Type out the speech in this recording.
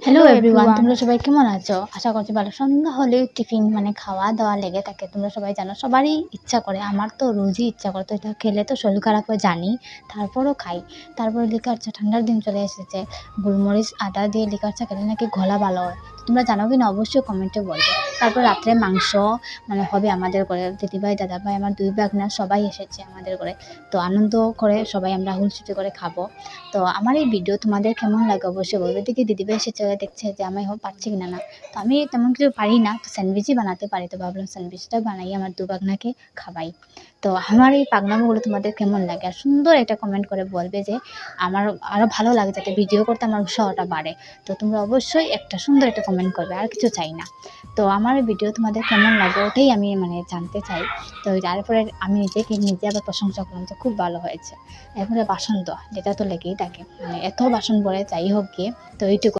Hello everyone, তোমরা সবাই কেমন আছো? আশা করছি ভালো। সন্ধ্যা হলেই টিফিন খাওয়া দাওয়া লেগে থাকে। তোমরা সবাই জানো, সবারই ইচ্ছা করে, আমার তো রোজই ইচ্ছা করে। তো এটা খেলে তো শরীর খারাপ হয় জানি, তারপরও খাই। তারপরে লিকার চা, ঠান্ডার দিন চলে এসেছে, গোলমরিচ আদা দিয়ে লিকার চা খেলে নাকি গলা ভালো হয়। তোমরা জানো কি না অবশ্যই কমেন্টে বলবে। তারপর রাত্রে মাংস হবে আমাদের ঘরে। দিদিভাই, দাদাভাই, আমার দুই ভাগনা সবাই এসেছে আমাদের ঘরে। তো আনন্দ করে সবাই আমরা হুলস্থুল করে খাবো। তো আমার এই ভিডিও তোমাদের কেমন লাগে অবশ্যই বলবে। দেখি দিদিভাই এসেছে, দেখছে যে আমি পারছি কিনা না। তো আমি তেমন কিছু পারি না, তো স্যান্ডউইচই বানাতে পারি। তো ভাবলাম স্যান্ডউইচটা বানাই, আমার দু পাগনাকে খাওয়াই। তো আমার এই পাগনামিগুলো তোমাদের কেমন লাগে, আর সুন্দর একটা কমেন্ট করে বলবে যে আমার আরও ভালো লাগে, যাতে ভিডিও করতে আমার উৎসাহটা বাড়ে। তো তোমরা অবশ্যই একটা সুন্দর একটা কমেন্ট করবে, আর কিছু চাই না। তো আমার ভিডিও তোমাদের কেমন লাগে ওটাই আমি জানতে চাই। তো তারপরে আমি নিজে আবার প্রশংসা করলাম যে খুব ভালো হয়েছে। এরপরে বাসন দেওয়া, যেটা তো লেগেই থাকে, এত বাসন পড়ে যাই হোক গিয়ে। তো এইটুকু।